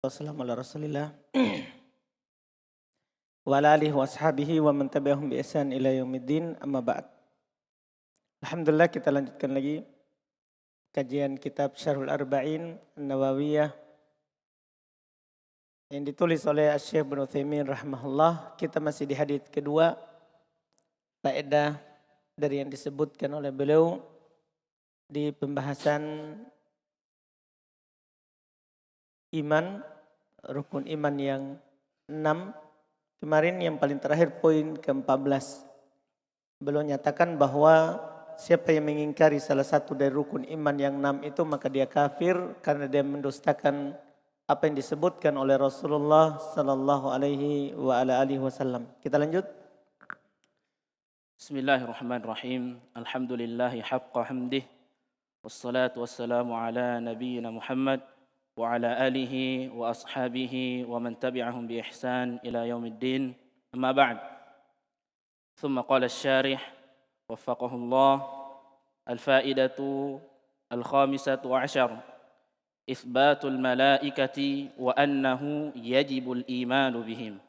Wassalamu ala Rasulillah wa ala alihi wa ashabihi wa man tabi'ahum bi ihsan ila yaumiddin, amma ba'd. Alhamdulillah, kita lanjutkan lagi kajian kitab Syarhul Arba'in An-Nawawiyah yang ditulis oleh Syekh Ibnu Utsaimin rahimahullah. Kita masih di hadits kedua, faedah dari yang disebutkan oleh beliau di pembahasan iman, rukun iman yang 6. Kemarin yang paling terakhir poin ke-14. Beliau nyatakan bahwa siapa yang mengingkari salah satu dari rukun iman yang 6 itu, maka dia kafir karena dia mendustakan apa yang disebutkan oleh Rasulullah sallallahu alaihi wa ala alihi wasallam. Kita lanjut. Bismillahirrahmanirrahim. Alhamdulillahi haqqa hamdih. Wassalatu wassalamu ala nabiyyina Muhammad wa ala alihi wa ashabihi wa man tabi'ahum bi ihsan ila yaumiddin. Amma ba'd. Thumma qala asy-syarih waffaqahu Allah, al-faidatu al-khamisatu ashar, itsbatul malaikati wa annahu yajibul imanu bihim.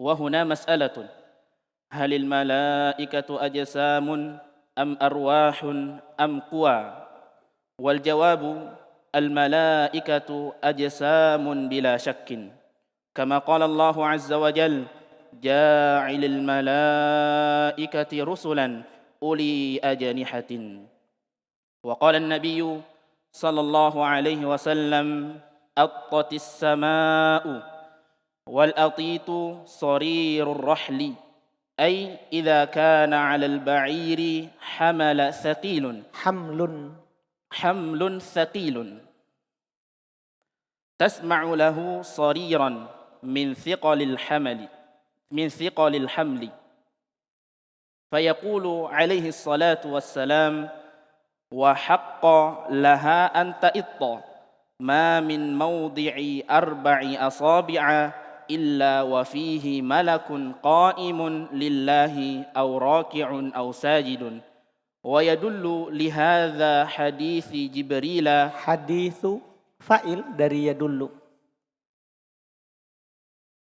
Wa huna mas'alatun, halil malaikatu ajsamun am arwahun am quwa? Wal jawabu al-malaikatu ajsamun bila syakkin, kama qala Allah azza wa jalla, ja'ilil malaikati rusulan uli ajnihatin. Wa qala an-nabiyyu sallallahu alaihi wasallam, attatis samaa'u wal atitu sarirur rahli, ay idza kana 'alal ba'iri hamala thaqilun hamlun thaqilun tasma'u lahu sariran min thiqalil hamli fayaqulu alaihi salatu wassalam, wa haqqa laha an ta'itta ma min mawdi'i arba'i asabi'a illa wa fihi malakun qa'imun lillahi aw raki'un aw sajidun. Wa yadullu lihadza hadithi Jibrila. Hadithu fa'il dari yadullu.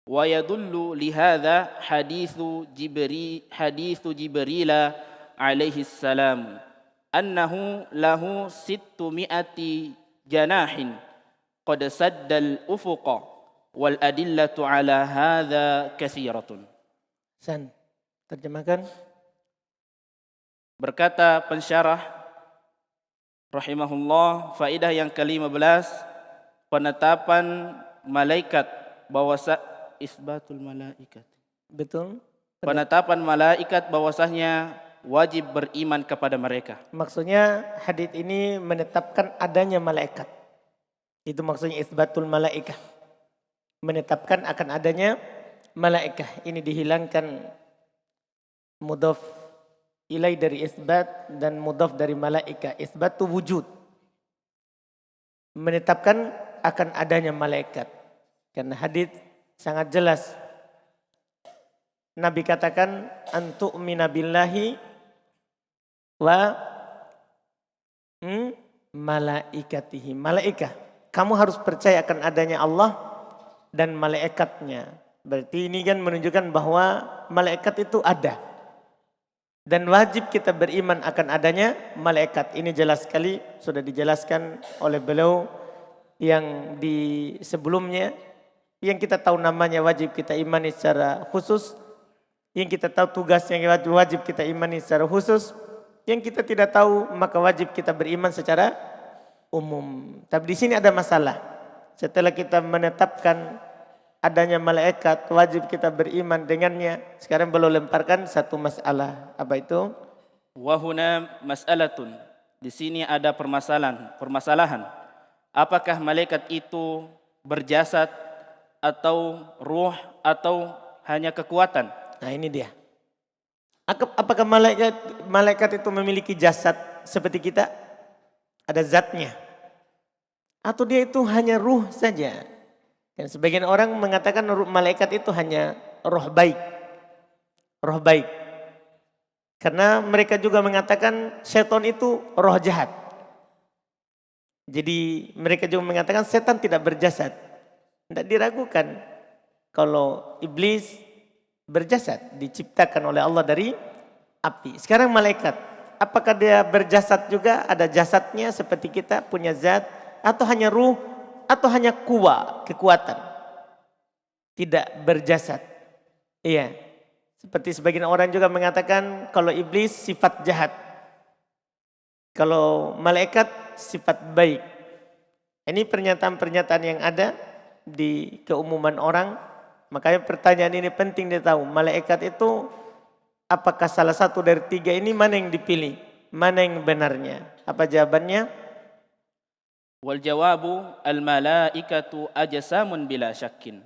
Wa yadullu lihadza hadithu Jibrila alaihi salam annahu lahu 600 janahin qad saddal ufuqa wal adillatu ala hadza katsiratun. San, terjemahkan. Berkata pensyarah rahimahullah, faedah yang ke-15, penetapan malaikat, bahwasa isbatul malaikat. Betul. Penetapan malaikat bahwasanya wajib beriman kepada mereka. Maksudnya hadits ini menetapkan adanya malaikat. Itu maksudnya isbatul malaikah. Menetapkan akan adanya malaikah. Ini dihilangkan mudhaf ilai dari isbat dan mudhaf dari malaikah. Isbat itu wujud. Menetapkan akan adanya malaikat. Karena hadits sangat jelas. Nabi katakan antu'mina billahi wa malaikatihi. Malaikah. Kamu harus percaya akan adanya Allah dan malaikatnya. Berarti ini kan menunjukkan bahwa malaikat itu ada. Dan wajib kita beriman akan adanya malaikat. Ini jelas sekali, sudah dijelaskan oleh beliau yang di sebelumnya. Yang kita tahu namanya wajib kita imani secara khusus. Yang kita tahu tugas yang wajib kita imani secara khusus. Yang kita tidak tahu maka wajib kita beriman secara umum. Tapi di sini ada masalah. Setelah kita menetapkan adanya malaikat, wajib kita beriman dengannya. Sekarang belum lemparkan satu masalah. Apa itu? Wa huna mas'alatun. Di sini ada permasalahan. Apakah malaikat itu berjasad atau ruh atau hanya kekuatan? Nah, ini dia. Apakah malaikat itu memiliki jasad seperti kita? Ada zatnya. Atau dia itu hanya ruh saja? Dan sebagian orang mengatakan malaikat itu hanya roh baik. Roh baik. Karena mereka juga mengatakan syaitan itu roh jahat. Jadi mereka juga mengatakan setan tidak berjasad. Tidak diragukan kalau iblis berjasad, diciptakan oleh Allah dari api. Sekarang malaikat, apakah dia berjasad juga? Ada jasadnya seperti kita punya zat, atau hanya ruh, atau hanya kuwa, kekuatan? Tidak berjasad. Iya. Seperti sebagian orang juga mengatakan kalau iblis sifat jahat. Kalau malaikat sifat baik. Ini pernyataan-pernyataan yang ada di keumuman orang. Makanya pertanyaan ini penting dia tahu. Malaikat itu apakah salah satu dari tiga ini, mana yang dipilih? Mana yang benarnya? Apa jawabannya? Wal jawabu al malaikatu ajsamun bila syakkin.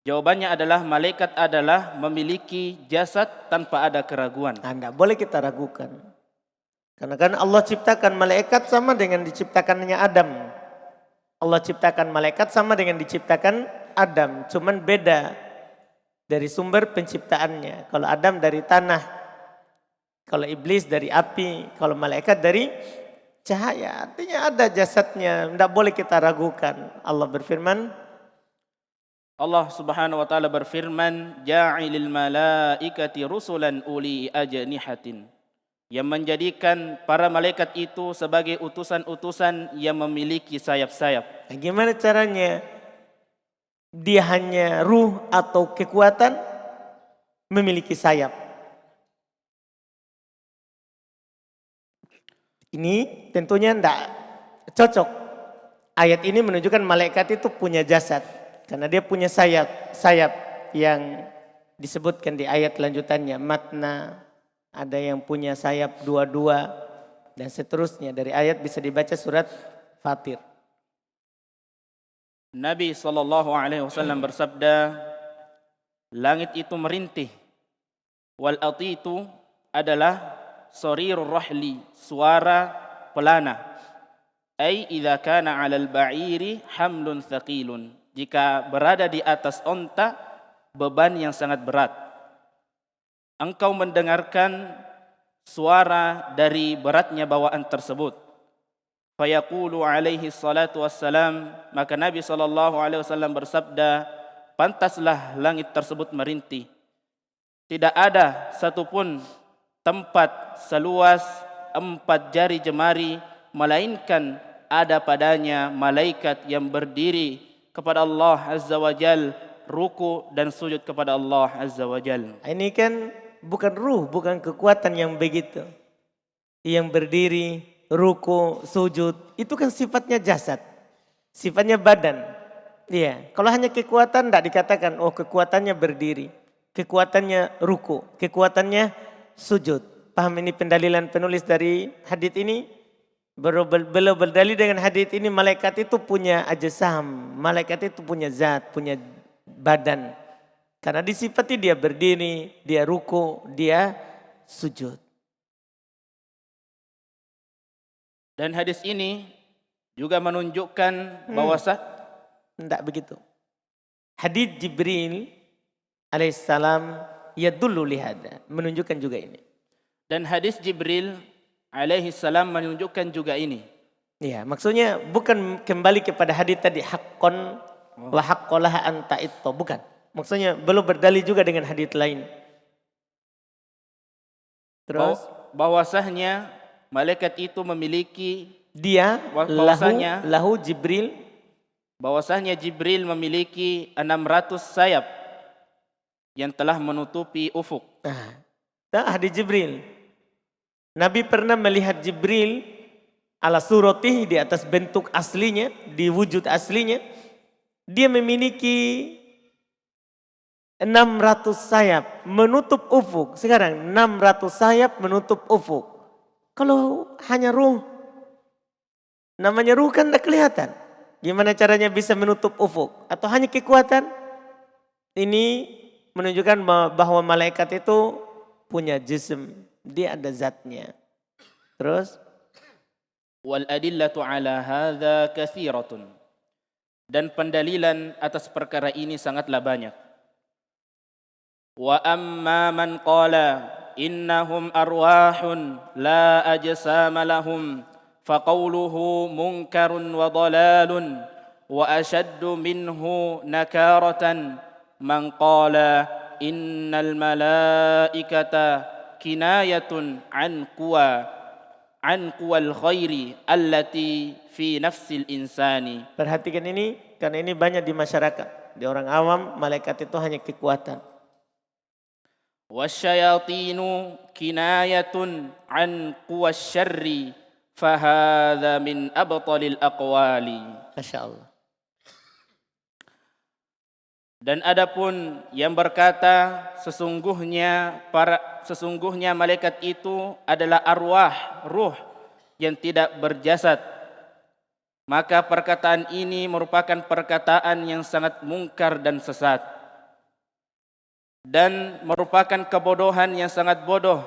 Jawabannya adalah malaikat adalah memiliki jasad tanpa ada keraguan. Tidak boleh kita ragukan. Karena kan Allah ciptakan malaikat sama dengan diciptakannya Adam. Allah ciptakan malaikat sama dengan diciptakan Adam. Cuman beda dari sumber penciptaannya. Kalau Adam dari tanah. Kalau iblis dari api. Kalau malaikat dari cahaya. Artinya ada jasadnya. Tidak boleh kita ragukan. Allah berfirman. Allah Subhanahu wa taala berfirman, "Ja'ilil malaikati rusulan uli ajnihatin." Yang menjadikan para malaikat itu sebagai utusan-utusan yang memiliki sayap-sayap. Nah, gimana caranya? Dia hanya ruh atau kekuatan memiliki sayap. Ini tentunya tidak cocok. Ayat ini menunjukkan malaikat itu punya jasad. Karena dia punya sayap yang disebutkan di ayat lanjutannya. Matna, ada yang punya sayap dua-dua, dan seterusnya. Dari ayat bisa dibaca surat Fatir. Nabi SAW bersabda, langit itu merintih. Wal atitu adalah sarirur rahli, suara pelana. Ai idza kana 'alal ba'iri hamlun thaqilun. Jika berada di atas onta, beban yang sangat berat. Engkau mendengarkan suara dari beratnya bawaan tersebut. Fayaqulu alaihi salatu wassalam, maka Nabi SAW bersabda, pantaslah langit tersebut merintih. Tidak ada satupun tempat seluas 4 jari jemari, melainkan ada padanya malaikat yang berdiri kepada Allah Azza wa Jal, ruku dan sujud kepada Allah Azza wa Jal. Ini kan bukan ruh, bukan kekuatan yang begitu. Yang berdiri, ruku, sujud, itu kan sifatnya jasad. Sifatnya badan. Iya, kalau hanya kekuatan tidak dikatakan, oh kekuatannya berdiri. Kekuatannya ruku, kekuatannya sujud. Paham ini pendalilan penulis dari hadits ini? Beliau berdalil dengan hadits ini, malaikat itu punya ajsam, malaikat itu punya zat, punya badan. Karena disifati dia berdiri, dia ruku, dia sujud. Dan hadis ini juga menunjukkan bahwasanya tidak begitu. Hadits Jibril alaihissalam yadullu lihada, menunjukkan juga ini. Dan hadis Jibril alaihi salam menunjukkan juga ini. Iya, maksudnya bukan kembali kepada hadis tadi haqqon wa haqqolaha anta itu, bukan. Maksudnya belum berdalil juga dengan hadis lain. Terus bahwasanya malaikat itu memiliki dia lahu Jibril, bahwasanya Jibril memiliki 600 sayap yang telah menutupi ufuk. Nah, hadis Jibril. Nabi pernah melihat Jibril ala suratih, di atas bentuk aslinya, di wujud aslinya. Dia memiliki 600 sayap menutup ufuk. Sekarang 600 sayap menutup ufuk. Kalau hanya ruh, namanya ruh kan tidak kelihatan. Gimana caranya bisa menutup ufuk? Atau hanya kekuatan? Ini menunjukkan bahwa malaikat itu punya jism. Dia ada zatnya. Terus wal adillatu ala hadza katsiratun. Dan pendalilan atas perkara ini sangatlah banyak. Wa amma man qala innahum arwahun la ajsama lahum faqawluhu munkarun wa dalalun وأشد منه نكارة من قال إن الملائكة كناية عن قوى الخير التي في نفس الإنسان. Perhatikan ini, karena ini banyak di masyarakat. Di orang awam, malaikat itu hanya kekuatan. والشياطين كناية عن قوى الشر فهذا من أبطل الأقوال. Masya Allah. Dan adapun yang berkata sesungguhnya malaikat itu adalah arwah, ruh yang tidak berjasad, maka perkataan ini merupakan perkataan yang sangat mungkar dan sesat, dan merupakan kebodohan yang sangat bodoh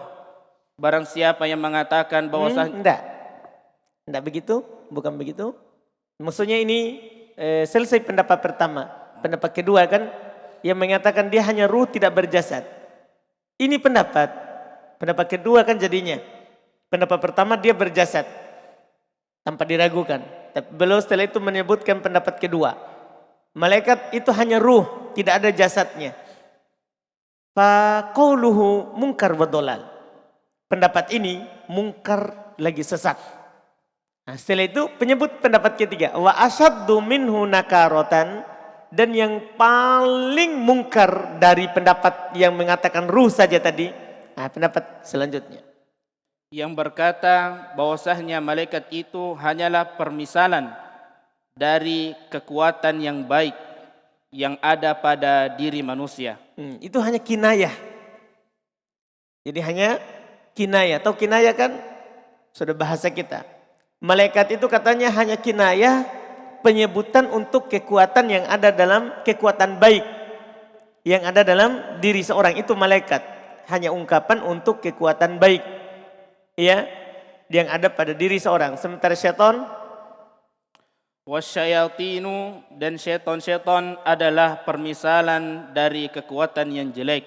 barang siapa yang mengatakan bahwasanya enggak begitu, bukan begitu. Maksudnya ini selesai pendapat pertama. Pendapat kedua kan yang mengatakan dia hanya ruh tidak berjasad. Ini pendapat kedua kan jadinya. Pendapat pertama dia berjasad tanpa diragukan. Tapi beliau setelah itu menyebutkan pendapat kedua. Malaikat itu hanya ruh, tidak ada jasadnya. Fa qauluhu munkar wa dhalal. Pendapat ini mungkar lagi sesat. Nah, setelah itu penyebut pendapat ketiga, wa asyaddu minhu nakaratan, dan yang paling mungkar dari pendapat yang mengatakan ruh saja tadi. Nah, pendapat selanjutnya yang berkata bahwasanya malaikat itu hanyalah permisalan dari kekuatan yang baik yang ada pada diri manusia. Itu hanya kinayah. Jadi hanya kinayah. Tahu kinayah kan? Sudah bahasa kita. Malaikat itu katanya hanya kinayah, penyebutan untuk kekuatan yang ada dalam kekuatan baik yang ada dalam diri seorang, itu malaikat. Hanya ungkapan untuk kekuatan baik ya yang ada pada diri seorang. Sementara syaitan, wasyayatinu, dan syaitan adalah permisalan dari kekuatan yang jelek,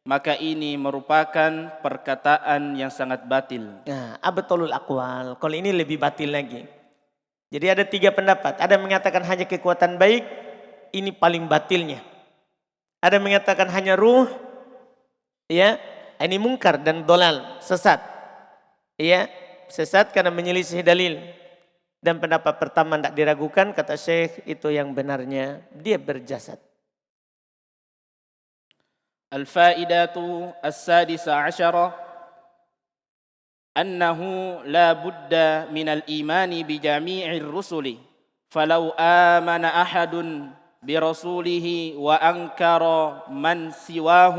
maka ini merupakan perkataan yang sangat batil. Nah, abtalul aqwal. Kalau ini lebih batil lagi. Jadi ada 3 pendapat. Ada yang mengatakan hanya kekuatan baik, ini paling batilnya. Ada yang mengatakan hanya ruh, ya, ini mungkar dan dolal, sesat. Ya, sesat karena menyelisih dalil. Dan pendapat pertama tidak diragukan, kata Syekh, itu yang benarnya, dia berjasad. Al-faidatu as-sadisa asyara أنه لا بد من الإيمان بجميع الرسل فلو آمن أحد برسوله وأنكر من سواه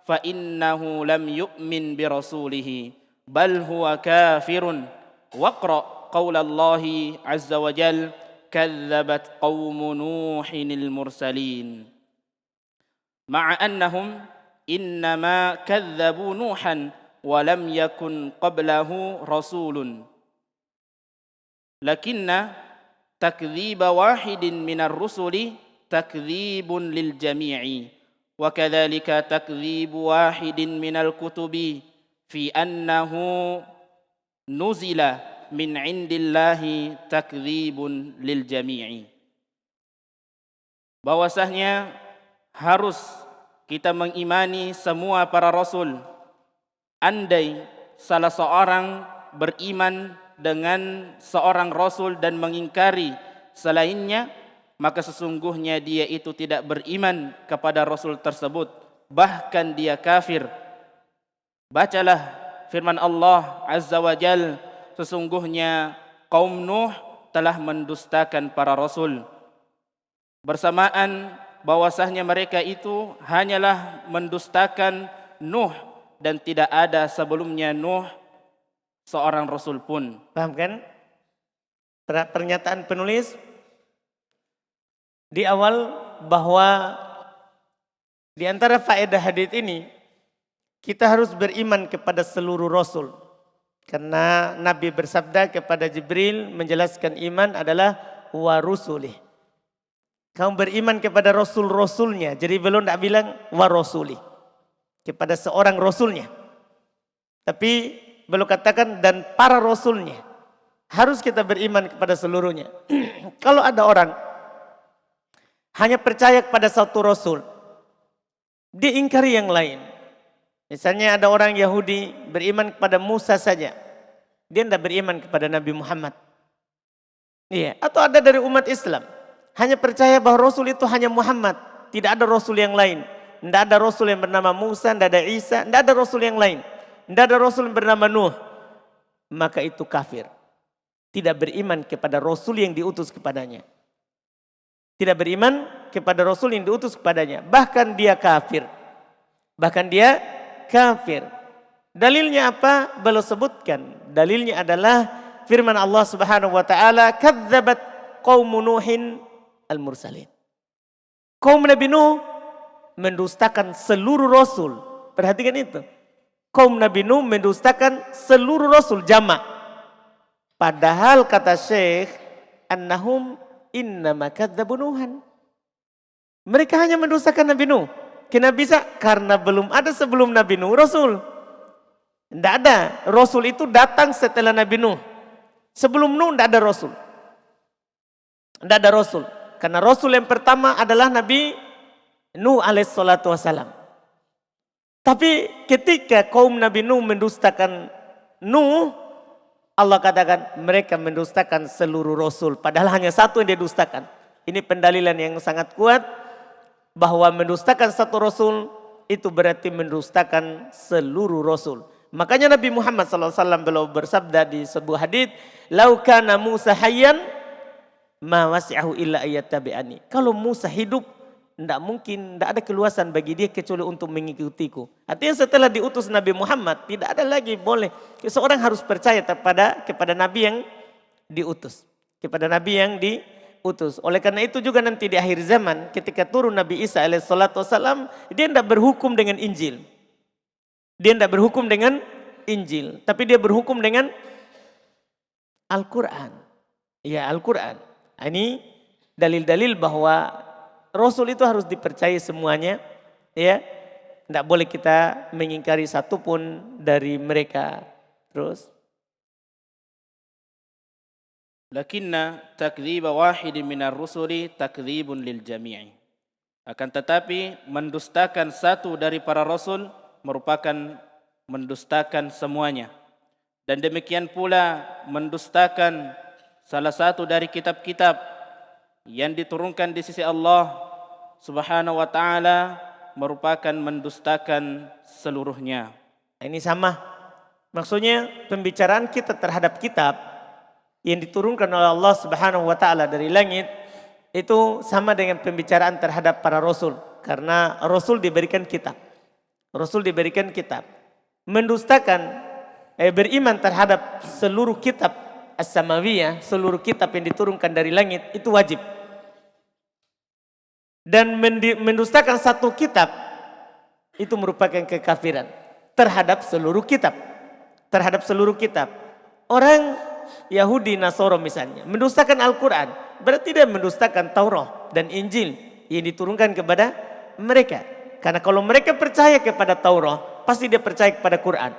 فإنه لم يؤمن برسوله بل هو كافر واقرأ قول الله عز وجل كذبت قوم نوح المرسلين مع أنهم إنما كذبوا نوحا ولم يكن قبله رسول لكن تكذيب واحد من الرسل تكذيب للجميع وكذلك تكذيب واحد من الكتب في أنه نزل من عند الله تكذيب للجميع. Bahwasanya harus kita mengimani semua para rasul. Andai salah seorang beriman dengan seorang rasul dan mengingkari selainnya, maka sesungguhnya dia itu tidak beriman kepada rasul tersebut, bahkan dia kafir. Bacalah firman Allah Azza wa Jal, sesungguhnya kaum Nuh telah mendustakan para rasul. Bersamaan bahwasanya mereka itu hanyalah mendustakan Nuh, dan tidak ada sebelumnya Nuh seorang rasul pun. Paham kan? Pernyataan penulis di awal bahwa di antara faedah hadits ini kita harus beriman kepada seluruh rasul. Karena Nabi bersabda kepada Jibril menjelaskan iman adalah wa rusulih. Kamu beriman kepada rasul-rasulnya. Jadi belum tidak bilang wa rasulih. Kepada seorang rasulnya. Tapi belum katakan dan para rasulnya. Harus kita beriman kepada seluruhnya. Kalau ada orang hanya percaya kepada satu rasul. Dia ingkari yang lain. Misalnya ada orang Yahudi beriman kepada Musa saja. Dia tidak beriman kepada Nabi Muhammad. Iya, atau ada dari umat Islam. Hanya percaya bahwa rasul itu hanya Muhammad. Tidak ada rasul yang lain. Tidak ada rasul yang bernama Musa, tidak ada Isa, tidak ada rasul yang lain. Tidak ada rasul yang bernama Nuh. Maka itu kafir. Tidak beriman kepada rasul yang diutus kepadanya. Tidak beriman kepada rasul yang diutus kepadanya. Bahkan dia kafir. Bahkan dia kafir. Dalilnya apa? Beliau sebutkan. Dalilnya adalah firman Allah Subhanahu wa taala, "Kadzabat qaum Nuhin al-mursalin." Kaum Nabi Nuh mendustakan seluruh rasul. Perhatikan itu. Kaum Nabi Nuh mendustakan seluruh rasul, jamak. Padahal kata Syekh, annahum innama kadzabu Nuhan. Mereka hanya mendustakan Nabi Nuh. Kenapa bisa? Karena belum ada sebelum Nabi Nuh rasul. Tidak ada. Rasul itu datang setelah Nabi Nuh. Sebelum Nuh tidak ada rasul. Tidak ada rasul. Karena rasul yang pertama adalah Nabi Nuh alaihissalatu wassalam. Tapi ketika kaum Nabi Nuh mendustakan Nuh, Allah katakan mereka mendustakan seluruh rasul. Padahal hanya satu yang didustakan. Ini pendalilan yang sangat kuat. Bahwa mendustakan satu rasul itu berarti mendustakan seluruh rasul. Makanya Nabi Muhammad SAW beliau bersabda di sebuah hadits, "Lau kana Musa hayyan ma wasi'ahu illa ayattabi'ani." Kalau Musa hidup, tidak mungkin, tidak ada keluasan bagi dia kecuali untuk mengikutiku. Artinya setelah diutus Nabi Muhammad, tidak ada lagi boleh. Seorang harus percaya kepada Nabi yang diutus. Kepada Nabi yang diutus. Oleh karena itu juga nanti di akhir zaman, ketika turun Nabi Isa alaihissalatu wassalam, dia tidak berhukum dengan Injil. Dia tidak berhukum dengan Injil. Tapi dia berhukum dengan Al-Quran. Ya, Al-Quran. Ini dalil-dalil bahwa Rasul itu harus dipercaya semuanya. Ya, tidak boleh kita mengingkari satupun dari mereka. Terus. Lakinna takdziba wahidin minar rusuli takdzibun lil jami'i. Akan tetapi mendustakan satu dari para rasul merupakan mendustakan semuanya. Dan demikian pula mendustakan salah satu dari kitab-kitab yang diturunkan di sisi Allah Subhanahu wa taala merupakan mendustakan seluruhnya. Ini sama. Maksudnya pembicaraan kita terhadap kitab yang diturunkan oleh Allah Subhanahu wa taala dari langit itu sama dengan pembicaraan terhadap para rasul, karena rasul diberikan kitab. Rasul diberikan kitab. Mendustakan beriman terhadap seluruh kitab as-samawiyah, seluruh kitab yang diturunkan dari langit itu wajib. Dan mendustakan satu kitab itu merupakan kekafiran terhadap seluruh kitab. Terhadap seluruh kitab. Orang Yahudi Nasoro misalnya mendustakan Al-Quran, berarti dia mendustakan Taurat dan Injil yang diturunkan kepada mereka. Karena kalau mereka percaya kepada Taurat, pasti dia percaya kepada Quran.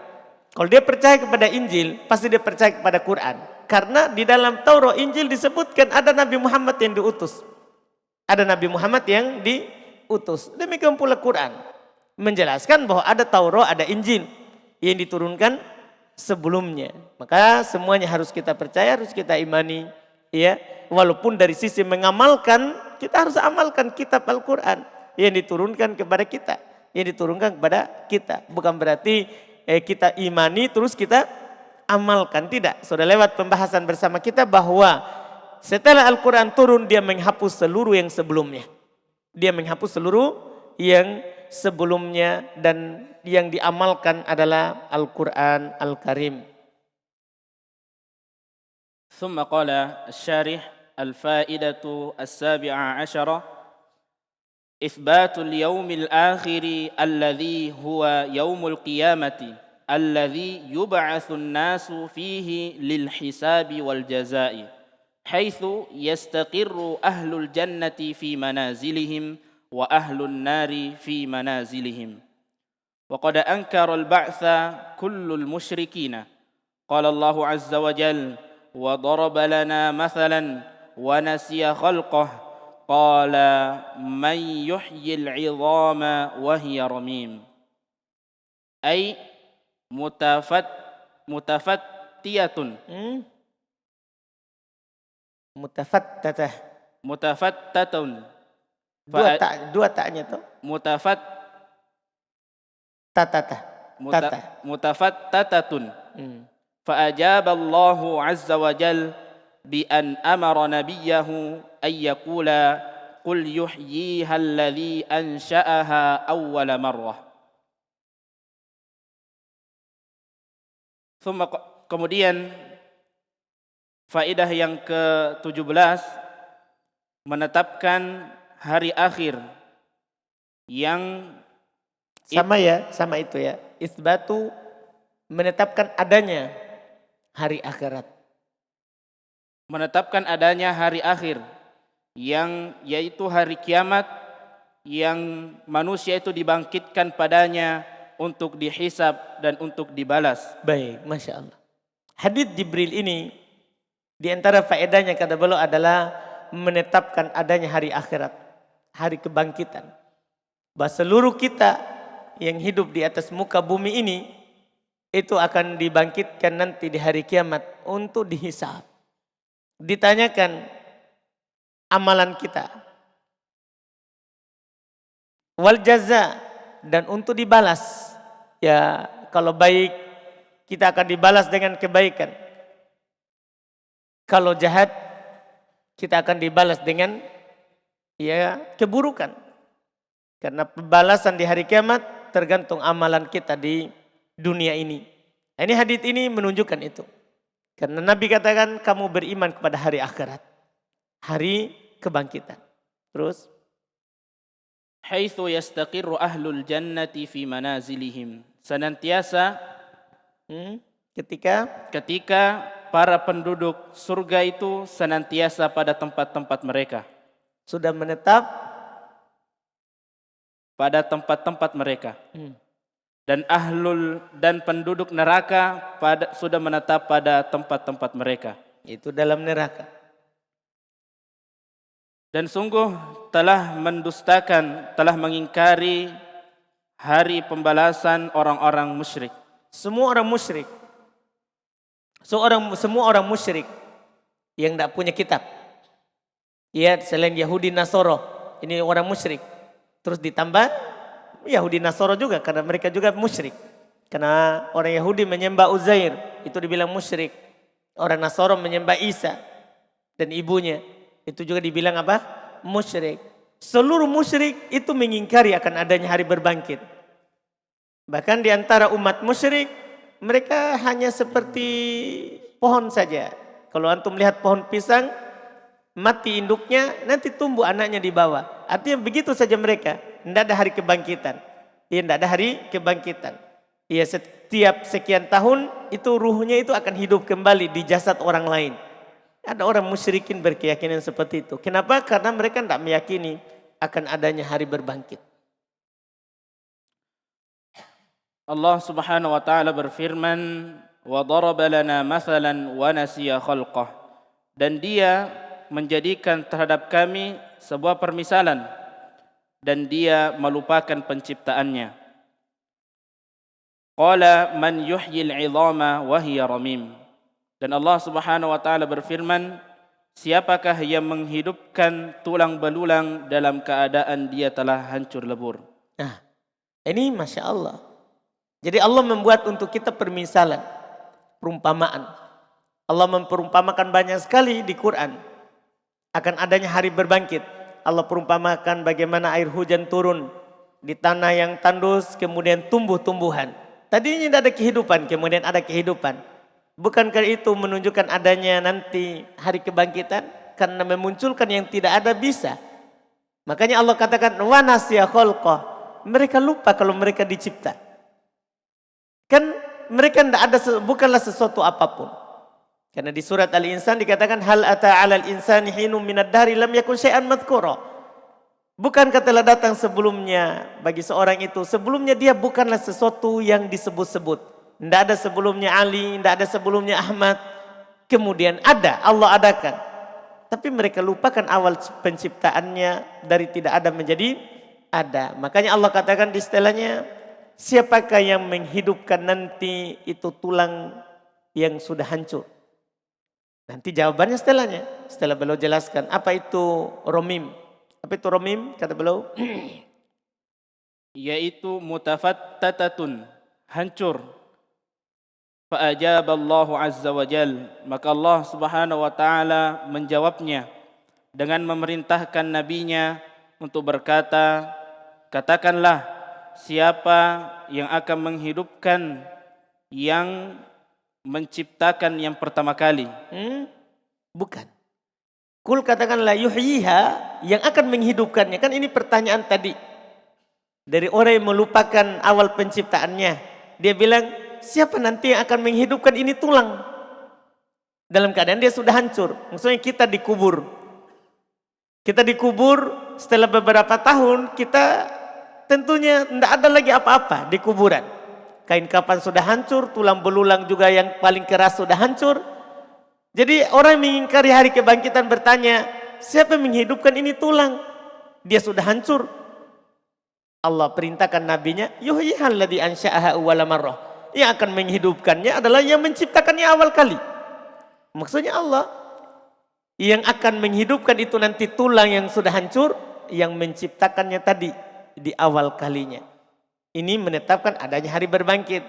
Kalau dia percaya kepada Injil, pasti dia percaya kepada Quran. Karena di dalam Taurat, Injil disebutkan ada Nabi Muhammad yang diutus. Ada Nabi Muhammad yang diutus. Demikian pula Quran. Menjelaskan bahwa ada Taurat, ada Injil yang diturunkan sebelumnya. Maka semuanya harus kita percaya, harus kita imani. Ya, walaupun dari sisi mengamalkan, kita harus amalkan kitab Al-Quran yang diturunkan kepada kita, yang diturunkan kepada kita. Bukan berarti kita imani terus kita amalkan, tidak. Sudah lewat pembahasan bersama kita bahwa setelah Al-Quran turun dia menghapus seluruh yang sebelumnya. Dia menghapus seluruh yang sebelumnya dan yang diamalkan adalah Al-Quran Al-Karim. ثم قال الشارح الفائدة السابعة عشرة إثبات اليوم الآخر الذي هو يوم القيامة الذي يبعث الناس فيه للحساب والجزاء حيث يستقر أهل الجنة في منازلهم وأهل النار في منازلهم وقد أنكر البعث كل المشركين قال الله عز وجل وضرب لنا مثلا ونسي خلقه qala man yuhyil 'idhama wa hiya ramim. Ay mutafattiyatun. Mutafattatah. Mutafattatun. Dua taknya tuh. Tatata. Mutafattatun. فأجاب الله عز وجل بأن أمر نبيه أن يقول قل يحييها الذي أنشأها أول مرة. Kemudian faedah yang ke-17 menetapkan hari akhir yang sama itu ya. Isbatu menetapkan adanya hari akhirat. Menetapkan adanya hari akhir yang yaitu hari kiamat yang manusia itu dibangkitkan padanya untuk dihisab dan untuk dibalas. Baik, Masya Allah. Hadits Jibril ini di antara faedahnya kata beliau adalah menetapkan adanya hari akhirat, hari kebangkitan. Bahwa seluruh kita yang hidup di atas muka bumi ini itu akan dibangkitkan nanti di hari kiamat untuk dihisab. Ditanyakan amalan kita. Wal jaza, dan untuk dibalas. Ya, kalau baik kita akan dibalas dengan kebaikan. Kalau jahat kita akan dibalas dengan ya keburukan. Karena pembalasan di hari kiamat tergantung amalan kita di dunia ini. Ini hadits ini menunjukkan itu. Karena Nabi katakan kamu beriman kepada hari akhirat. Hari kebangkitan. Terus. Haitsu yastaqirru ahlul jannati fi manazilihim. Senantiasa ketika para penduduk surga itu senantiasa pada tempat-tempat mereka. Sudah menetap pada tempat-tempat mereka. Dan penduduk neraka sudah menetap pada tempat-tempat mereka. Itu dalam neraka. Dan sungguh telah mendustakan, telah mengingkari hari pembalasan orang-orang musyrik. Semua orang musyrik. Semua orang musyrik yang tidak punya kitab. Ya, selain Yahudi Nasoro, ini orang musyrik. Terus ditambah Yahudi Nasoro juga karena mereka juga musyrik. Karena orang Yahudi menyembah Uzair, itu dibilang musyrik. Orang Nasoro menyembah Isa dan ibunya, itu juga dibilang apa? Musyrik. Seluruh musyrik itu mengingkari akan adanya hari berbangkit. Bahkan di antara umat musyrik, mereka hanya seperti pohon saja. Kalau antum lihat pohon pisang, mati induknya, nanti tumbuh anaknya di bawah. Artinya begitu saja mereka. Tidak ada hari kebangkitan. Ya, tidak ada hari kebangkitan. Ya, setiap sekian tahun itu ruhnya itu akan hidup kembali di jasad orang lain. Ada orang musyrikin berkeyakinan seperti itu. Kenapa? Karena mereka tidak meyakini akan adanya hari berbangkit. Allah Subhanahu wa taala berfirman, "Wa daraba lana mathalan wa nasiya khalqah." Dan dia menjadikan terhadap kami sebuah permisalan dan dia melupakan penciptaannya. Qala man yuhyil 'idhama wa hiya ramim. Dan Allah Subhanahu wa taala berfirman, siapakah yang menghidupkan tulang belulang dalam keadaan dia telah hancur lebur? Nah, ini Masya Allah. Jadi Allah membuat untuk kita permisalan, perumpamaan. Allah memperumpamakan banyak sekali di Quran akan adanya hari berbangkit. Allah perumpamakan bagaimana air hujan turun di tanah yang tandus, kemudian tumbuh-tumbuhan. Tadinya tidak ada kehidupan, kemudian ada kehidupan. Bukankah itu menunjukkan adanya nanti hari kebangkitan? Karena memunculkan yang tidak ada bisa. Makanya Allah katakan, wa nasiya khalqah. Mereka lupa kalau mereka dicipta. Kan mereka tidak ada, bukanlah sesuatu apapun. Karena di surat Al-Insan dikatakan hal ata 'alal insani hinum minad dahri lam yakun syai'an madhkura. Bukankah telah datang sebelumnya bagi seorang itu, sebelumnya dia bukanlah sesuatu yang disebut-sebut. Tidak ada sebelumnya Ali, tidak ada sebelumnya Ahmad. Kemudian ada, Allah adakan. Tapi mereka lupakan awal penciptaannya dari tidak ada menjadi ada. Makanya Allah katakan di setelahnya, siapakah yang menghidupkan nanti itu tulang yang sudah hancur? Nanti jawabannya setelahnya. Setelah beliau jelaskan apa itu romim. Apa itu romim? Kata beliau. Yaitu mutafattatatun, hancur. Fa'ajab Allah Azza wa Jal, maka Allah Subhanahu wa taala menjawabnya dengan memerintahkan nabinya untuk berkata, katakanlah siapa yang akan menghidupkan yang menciptakan yang pertama kali? Bukan. Kul katakanlah yuhyiha, yang akan menghidupkannya. Kan ini pertanyaan tadi. Dari orang yang melupakan awal penciptaannya. Dia bilang, siapa nanti yang akan menghidupkan ini tulang? Dalam keadaan dia sudah hancur. Maksudnya kita dikubur. Kita dikubur setelah beberapa tahun, kita tentunya tidak ada lagi apa-apa di kuburan. Kain kapan sudah hancur, tulang belulang juga yang paling keras sudah hancur. Jadi orang yang mengingkari hari kebangkitan bertanya, siapa yang menghidupkan ini tulang? Dia sudah hancur. Allah perintahkan nabinya, yuhyihal ladzi ansha'aha awwala marrah. Yang akan menghidupkannya adalah yang menciptakannya awal kali. Maksudnya Allah yang akan menghidupkan itu nanti tulang yang sudah hancur, yang menciptakannya tadi di awal kalinya. Ini menetapkan adanya hari berbangkit.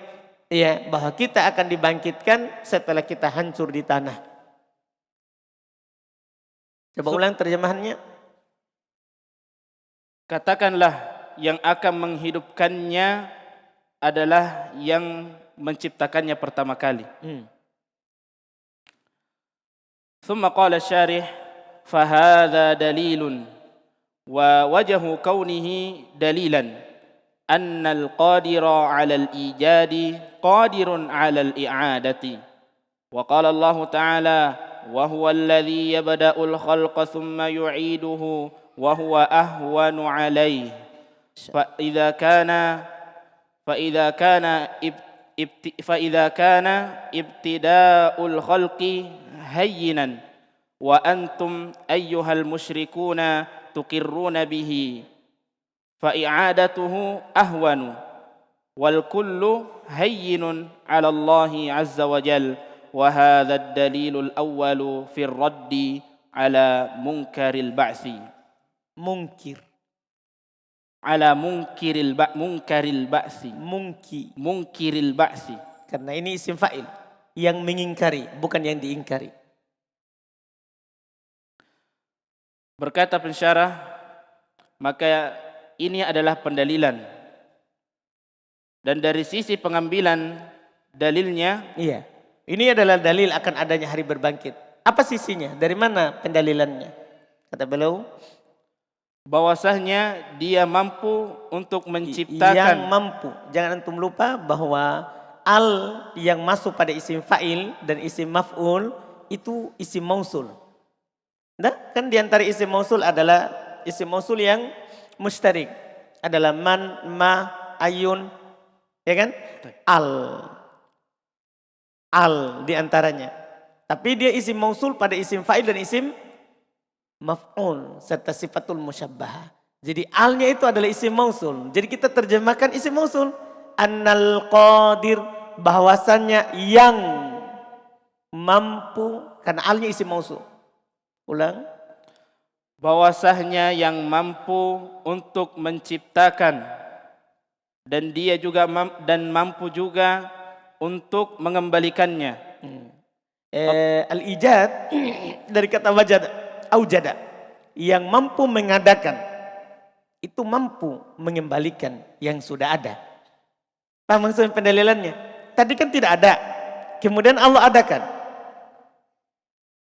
Ya, bahwa kita akan dibangkitkan setelah kita hancur di tanah. Coba ulang terjemahannya. Katakanlah yang akan menghidupkannya adalah yang menciptakannya pertama kali. ثم قال الشارح فهذا دليل ووجه كونه دليلا أن القادر على الإيجاد قادر على الإعادة وقال الله تعالى وهو الذي يبدأ الخلق ثم يعيده وهو أهون عليه فإذا كان ابتداء الخلق هينا وأنتم أيها المشركون تقرون به فإعادته أهون والكل هين على الله عز وجل وهذا الدليل الأول في الرد على منكر البعث منكر البعث Karena ini isim fa'il yang mengingkari, bukan yang diingkari. Berkata pensyarah, maka ini adalah pendalilan. Dan dari sisi pengambilan dalilnya, iya, ini adalah dalil akan adanya hari berbangkit. Apa sisinya? Dari mana pendalilannya? Kata beliau, bahwasanya dia mampu untuk menciptakan. Yang mampu. Jangan antum lupa bahwa al yang masuk pada isim fa'il dan isim maf'ul itu isim mausul. Nah, kan diantara isim mausul adalah isim mausul yang mustarik. Adalah man, ma, ayun, ya kan? Al diantaranya. Tapi dia isim mausul pada isim fa'il dan isim maf'ul serta sifatul musyabbah. Jadi alnya itu adalah isim mausul. Jadi kita terjemahkan isim mausul. Annal qadir, bahwasannya yang mampu, karena alnya isim mausul. Ulang. Bahwasanya yang mampu untuk menciptakan dan dia juga mampu juga untuk mengembalikannya. Al-ijad dari kata wajad, aujada, yang mampu mengadakan itu mampu mengembalikan yang sudah ada. Paham maksudnya pendalilannya? Tadi kan tidak ada, kemudian Allah adakan.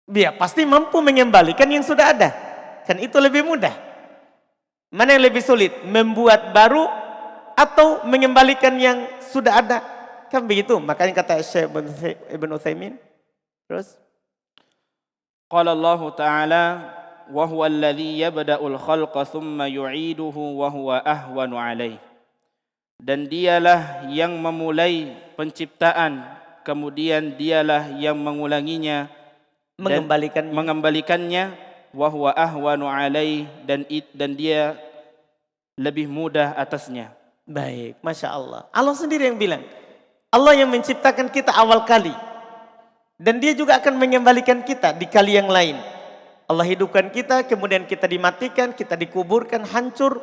Dia pasti mampu mengembalikan yang sudah ada. Kan itu lebih mudah. Mana yang lebih sulit? Membuat baru atau mengembalikan yang sudah ada? Kan begitu. Makanya kata Syekh Ibn Utsaimin. Terus? Qala Allah Ta'ala wa huwa alladhi yabda'ul khalqa thumma yu'iduhu wa huwa ahwanu alaih. Dan dialah yang memulai penciptaan, kemudian dialah yang mengulanginya, mengembalikannya, wa huwa ahwanu alaih, dan dia lebih mudah atasnya. Baik, Masya Allah. Allah sendiri yang bilang. Allah yang menciptakan kita awal kali. Dan dia juga akan mengembalikan kita di kali yang lain. Allah hidupkan kita, kemudian kita dimatikan, kita dikuburkan, hancur.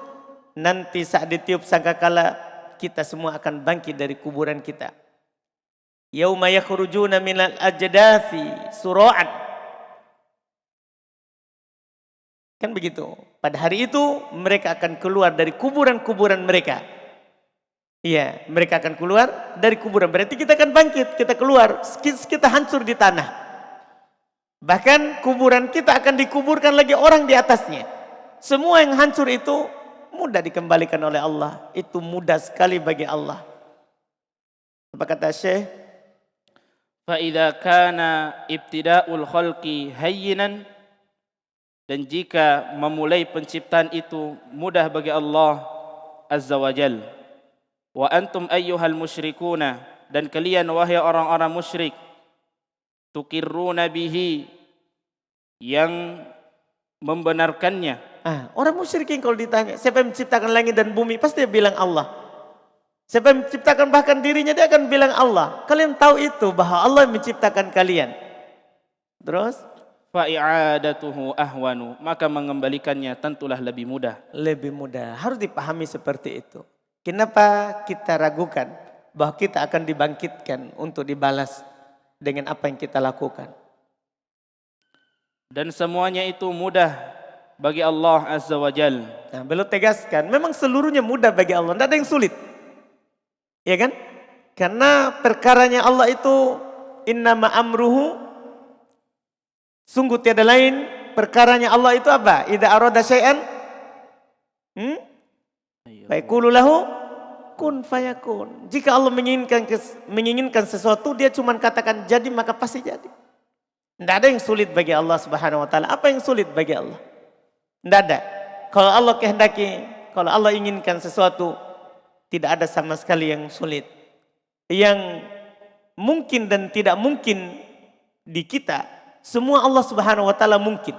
Nanti saat ditiup sangkakala, kita semua akan bangkit dari kuburan kita. Yauma yakhrujuna minal ajdathi sura'an. Kan begitu. Pada hari itu mereka akan keluar dari kuburan-kuburan mereka. Iya, mereka akan keluar dari kuburan. Berarti kita akan bangkit, kita keluar, kita hancur di tanah. Bahkan kuburan kita akan dikuburkan lagi orang di atasnya. Semua yang hancur itu mudah dikembalikan oleh Allah. Itu mudah sekali bagi Allah. Apa kata Syekh? فَإِذَا كَانَ إِبْتِدَاءُ الْخَلْقِ هَيِّنًا, dan jika memulai penciptaan itu mudah bagi Allah Azza wa Jal, wa antum ayyuhal musyrikuna, dan kalian wahai orang-orang musyrik, tukirruna bihi, yang membenarkannya. Orang musyrikin kalau ditanya siapa yang menciptakan langit dan bumi, pasti dia bilang Allah. Siapa yang menciptakan bahkan dirinya, dia akan bilang Allah. Kalian tahu itu bahwa Allah yang menciptakan kalian. Terus Fa'i'adatuhu ahwanu, maka mengembalikannya tentulah lebih mudah. lebih mudah. Harus dipahami seperti itu. Kenapa kita ragukan bahwa kita akan dibangkitkan untuk dibalas dengan apa yang kita lakukan? Dan semuanya itu mudah bagi Allah Azza wa Jal. Nah, beliau tegaskan, memang seluruhnya mudah bagi Allah, tidak ada yang sulit. Ya kan? Karena perkaranya Allah itu innama amruhu, sungguh tiada lain perkaranya Allah itu apa? Idza arada syai'an fayaqulu lahu kun fayakun. Jika Allah menginginkan sesuatu, dia cuma katakan jadi, maka pasti jadi. Tidak ada yang sulit bagi Allah Subhanahu wa taala. Apa yang sulit bagi Allah? Tidak ada. Kalau Allah kehendaki, kalau Allah inginkan sesuatu, tidak ada sama sekali yang sulit. Yang mungkin dan tidak mungkin di kita, semua Allah Subhanahu wa taala mungkin.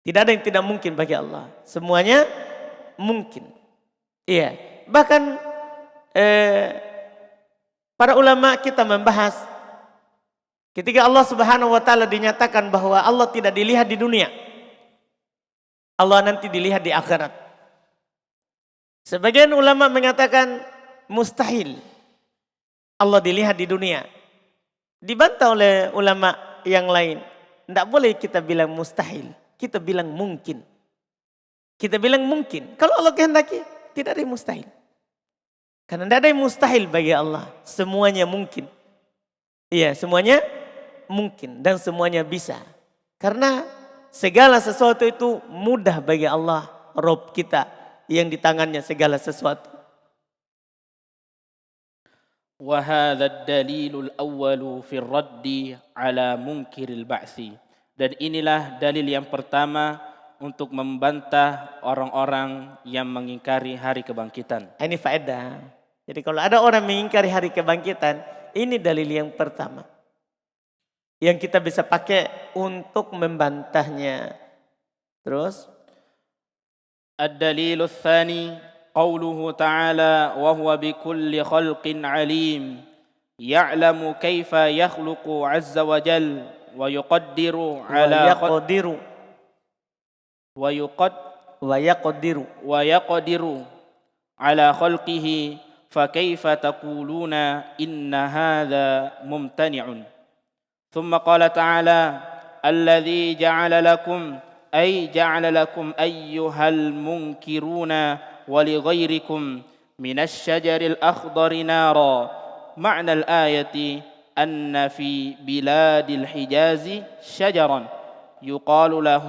Tidak ada yang tidak mungkin bagi Allah. Semuanya mungkin. Iya. Bahkan para ulama kita membahas ketika Allah Subhanahu wa taala dinyatakan bahwa Allah tidak dilihat di dunia. Allah nanti dilihat di akhirat. Sebagian ulama mengatakan mustahil Allah dilihat di dunia. Dibantah oleh ulama yang lain. Tidak boleh kita bilang mustahil. Kita bilang mungkin. Kita bilang mungkin. Kalau Allah kehendaki, tidak ada yang mustahil. Karena tidak ada yang mustahil bagi Allah. Semuanya mungkin. Iya, semuanya mungkin. Dan semuanya bisa. Karena segala sesuatu itu mudah bagi Allah, Rabb kita, yang di tangannya segala sesuatu. Wa hadzal dalilul awwalu fi raddi ala munkiril ba'tsi. Dan inilah dalil yang pertama untuk membantah orang-orang yang mengingkari hari kebangkitan. Ini faedah. Jadi kalau ada orang mengingkari hari kebangkitan, ini dalil yang pertama yang kita bisa pakai untuk membantahnya. Terus الدليل الثاني قوله تعالى وهو بكل خلق عليم يعلم كيف يخلق عز وجل ويقدر على ويقدر على خلقه فكيف تقولون إن هذا ممتنع ثم قال تعالى الذي جعل لكم أيها المنكرون ولغيركم من الشجر الأخضر نارا. معنى الآية أن في بلاد الحجاز شجرا يقال له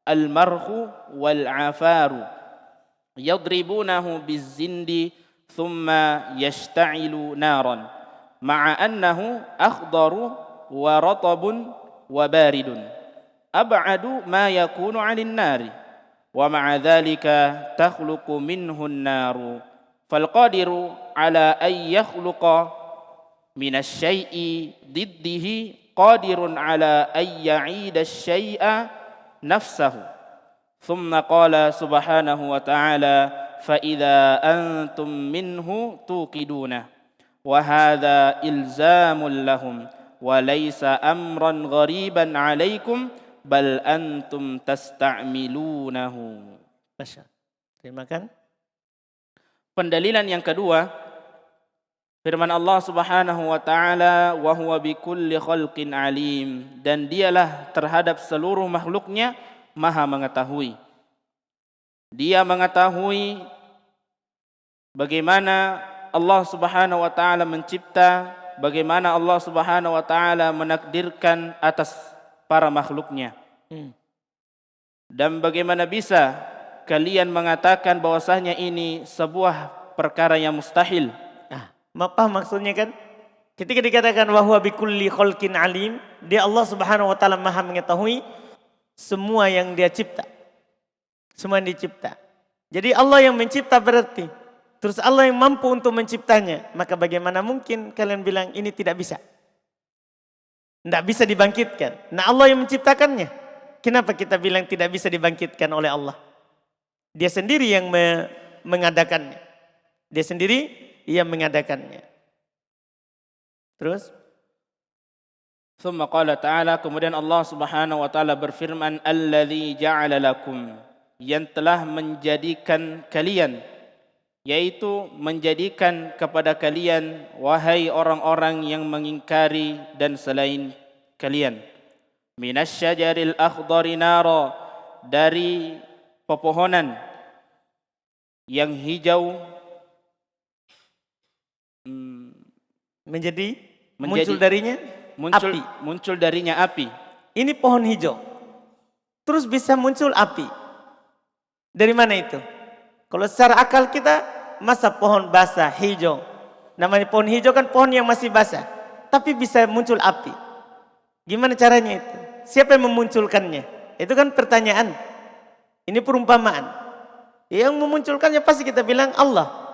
المرخ والعفار يضربونه بالزند ثم يشتعل نارا مع أنه أخضر ورطب وبارد أبعد ما يكون عن النار ومع ذلك تخلق منه النار فالقادر على أن يخلق من الشيء ضده qadirun ala ay ya'ida asy-syai'a nafsahu. Thumma qala subhanahu wa ta'ala fa idza antum minhu tuqiduna wa hadza ilzamun lahum wa laysa amran ghariban 'alaikum bal antum tasta'milunahu. Masya. Terima kasih. Pendalilan yang kedua, firman Allah Subhanahu wa taala, wa huwa bikulli khalqin alim, dan dialah terhadap seluruh makhluknya maha mengetahui. Dia mengetahui bagaimana Allah Subhanahu wa taala mencipta, bagaimana Allah Subhanahu wa taala menakdirkan atas para makhluknya. Dan bagaimana bisa kalian mengatakan bahwasanya ini sebuah perkara yang mustahil. Apa maksudnya kan? Ketika dikatakan wa huwa bikulli khalqin alim, dia Allah Subhanahu wa taala maha mengetahui semua yang dia cipta. Semua yang dicipta. Jadi Allah yang mencipta berarti. Terus Allah yang mampu untuk menciptanya. Maka bagaimana mungkin kalian bilang ini tidak bisa? Tidak bisa dibangkitkan. Nah Allah yang menciptakannya. Kenapa kita bilang tidak bisa dibangkitkan oleh Allah? Dia sendiri yang mengadakannya. Dia sendiri yang mengadakannya. Terus? Thumma qala ta'ala, kemudian Allah Subhanahu wa taala berfirman, alladzi ja'ala lakum, yang telah menjadikan kalian, yaitu menjadikan kepada kalian, wahai orang-orang yang mengingkari dan selain kalian, minasyajaril akhdari nara, dari pepohonan yang hijau muncul darinya api. Muncul darinya api. Ini pohon hijau. Terus bisa muncul api. Dari mana itu? Kalau secara akal kita, masa pohon basah hijau. Namanya pohon hijau kan pohon yang masih basah. Tapi bisa muncul api. Gimana caranya itu? Siapa yang memunculkannya? Itu kan pertanyaan. Ini perumpamaan. Yang memunculkannya pasti kita bilang Allah.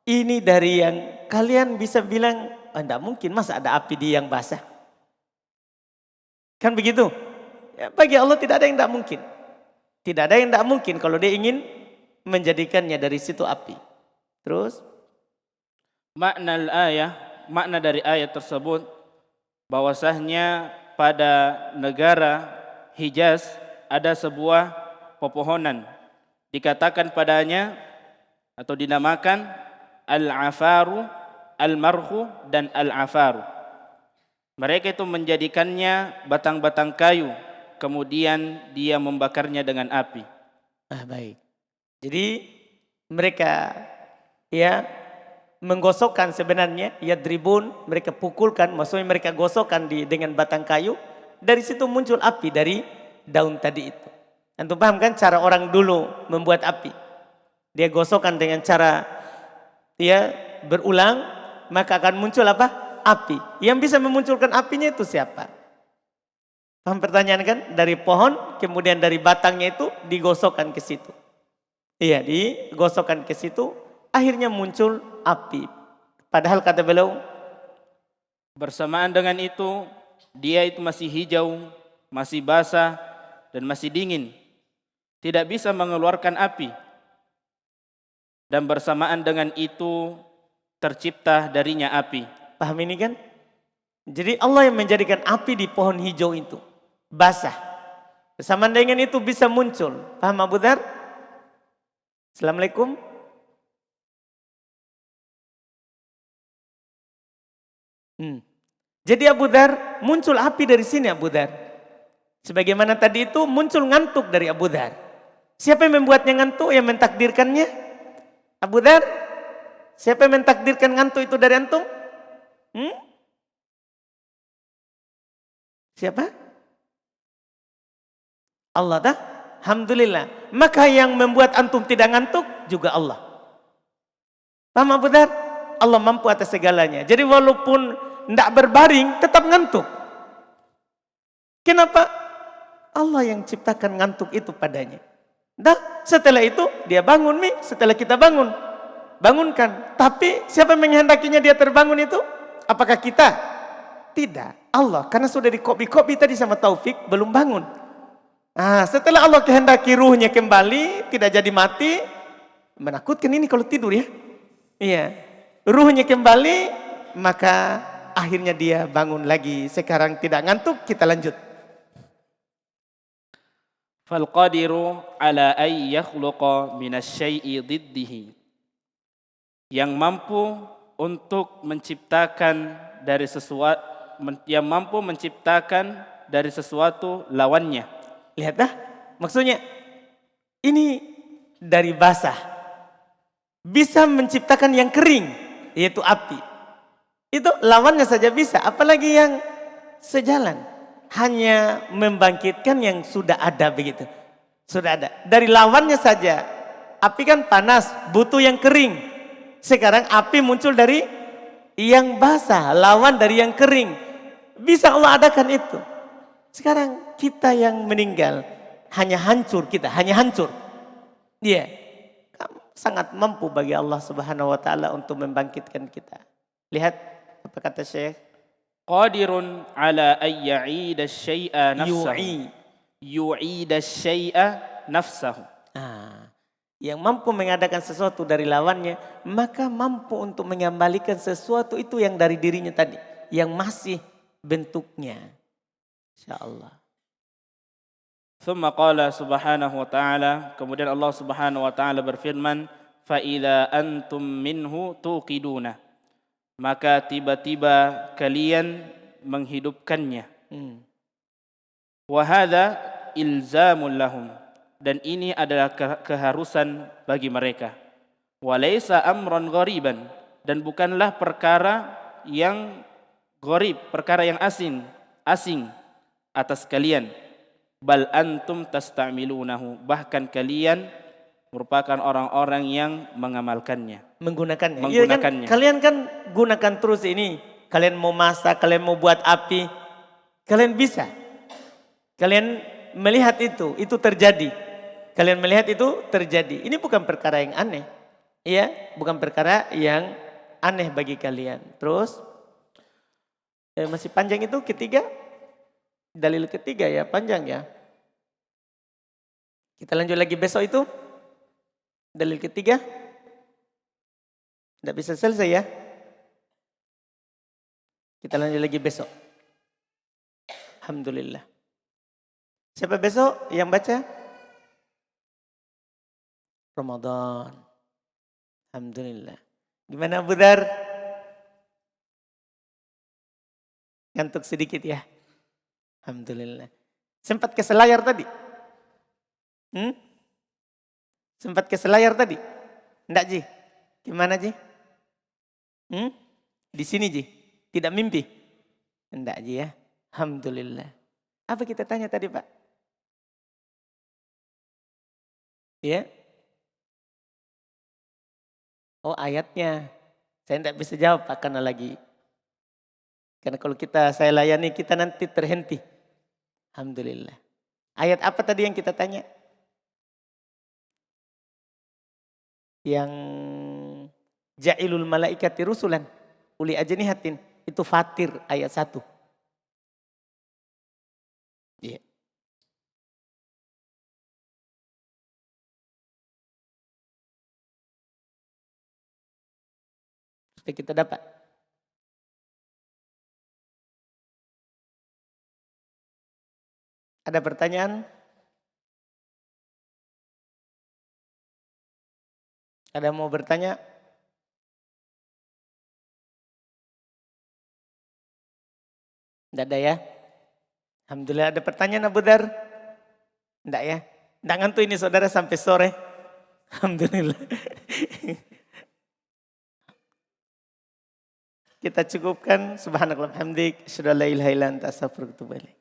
Ini dari yang kalian bisa bilang, tidak mungkin masa ada api di yang basah. Kan begitu? Ya, bagi Allah tidak ada yang tidak mungkin. Tidak ada yang tidak mungkin kalau dia ingin menjadikannya dari situ api. Terus? Makna dari ayat tersebut, bahwasanya pada negara Hijaz ada sebuah pepohonan. Dikatakan padanya atau dinamakan al-afaru, al-marhu, dan al-afaru. Mereka itu menjadikannya batang-batang kayu, kemudian dia membakarnya dengan api. Baik. Jadi mereka menggosokkan sebenarnya, yadribun, mereka pukulkan, maksudnya mereka gosokkan dengan batang kayu. Dari situ muncul api dari daun tadi itu. Antum paham kan cara orang dulu membuat api? Dia gosokkan dengan cara berulang, maka akan muncul apa? Api. Yang bisa memunculkan apinya itu siapa? Paham pertanyaan kan? Dari pohon, kemudian dari batangnya itu digosokkan ke situ. Iya, digosokkan ke situ, akhirnya muncul api. Padahal kata beliau, bersamaan dengan itu, dia itu masih hijau, masih basah, dan masih dingin. Tidak bisa mengeluarkan api. Dan bersamaan dengan itu tercipta darinya api. Paham ini kan? Jadi Allah yang menjadikan api di pohon hijau itu basah. Bersamaan dengan itu bisa muncul. Paham Abu Dzar? Assalamualaikum. Jadi Abu Dzar muncul api dari sini Abu Dzar. Sebagaimana tadi itu muncul ngantuk dari Abu Dzar. Siapa yang membuatnya ngantuk? Yang mentakdirkannya? Abu Dzar, siapa yang mentakdirkan ngantuk itu dari antum? Siapa? Allah dah. Alhamdulillah. Maka yang membuat antum tidak ngantuk juga Allah. Paham Abu Dzar? Allah mampu atas segalanya. Jadi walaupun tidak berbaring tetap ngantuk. Kenapa? Allah yang ciptakan ngantuk itu padanya. Dah, setelah itu dia bangun setelah kita bangunkan. Tapi siapa yang menghendakinya dia terbangun itu? Apakah kita? Tidak. Allah. Karena sudah dikopi-kopi tadi sama Taufik, belum bangun. Nah, setelah Allah kehendaki ruhnya kembali, tidak jadi mati, menakutkan ini kalau tidur ya. Iya, ruhnya kembali, maka akhirnya dia bangun lagi. Sekarang tidak ngantuk, kita lanjut. Falqadiru ala ay yakhluqa minasy-syai'i diddihi. Yang mampu untuk menciptakan dari sesuatu, yang mampu menciptakan dari sesuatu lawannya. Lihat dah, maksudnya ini dari basah bisa menciptakan yang kering, yaitu api. Itu lawannya saja bisa, apalagi yang sejalan. Hanya membangkitkan yang sudah ada begitu. Sudah ada. Dari lawannya saja. Api kan panas, butuh yang kering. Sekarang api muncul dari yang basah, lawan dari yang kering. Bisa Allah adakan itu. Sekarang kita yang meninggal hanya hancur kita, hanya hancur. Dia sangat mampu bagi Allah Subhanahu wa taala untuk membangkitkan kita. Lihat apa kata Syekh, qadirun ala ay ya'ida syai'a nafsahu. Yu'ida syai'a nafsahu. Yang mampu mengadakan sesuatu dari lawannya, maka mampu untuk mengembalikan sesuatu itu yang dari dirinya tadi, yang masih bentuknya. Insyaallah. Thumma qala subhanahu wa ta'ala, kemudian Allah Subhanahu wa ta'ala berfirman, fa idza antum minhu tuqiduna. Maka tiba-tiba kalian menghidupkannya. Wa hadza ilzamun lahum, dan ini adalah keharusan bagi mereka. Wa laisa amran ghariban, dan bukanlah perkara yang gharib, perkara yang asing atas kalian. Bal antum tasta'milunahu, bahkan kalian merupakan orang-orang yang mengamalkannya, menggunakannya. Menggunakannya. Iya kan, kalian kan gunakan terus ini. Kalian mau masak, kalian mau buat api, kalian bisa. Kalian melihat itu terjadi. Kalian melihat itu terjadi. Ini bukan perkara yang aneh. Iya, bukan perkara yang aneh bagi kalian. Terus masih panjang itu ketiga. Dalil ketiga ya, panjang ya. Kita lanjut lagi besok itu. Dalil ketiga. Tidak bisa selesai ya. Kita lanjut lagi besok. Alhamdulillah. Siapa besok yang baca? Ramadan. Alhamdulillah. Gimana Budar? Ngantuk sedikit ya? Alhamdulillah. Sempat ke Selayar tadi? Sempat ke Selayar tadi? Enggak Ji? Gimana Ji? Di sini Ji? Tidak mimpi? Enggak Ji ya? Alhamdulillah. Apa kita tanya tadi Pak? Ya? Oh ayatnya. Saya enggak bisa jawab Pak karena kalau saya layani kita nanti terhenti. Alhamdulillah. Ayat apa tadi yang kita tanya? Yang ja'ilul malaikati rusulan uli ajnihatin, itu Fatir ayat 1. Iya. Supaya kita dapat. Ada pertanyaan? Ada mau bertanya? Tidak ada ya? Alhamdulillah. Ada pertanyaan Abu Dar? Tidak ya? Tidak ngantuk ini saudara sampai sore? Alhamdulillah. Kita cukupkan. Subhanallah hamdik. Asyhadu an la ilaha illa anta astaghfiruka wa atubu ilaik.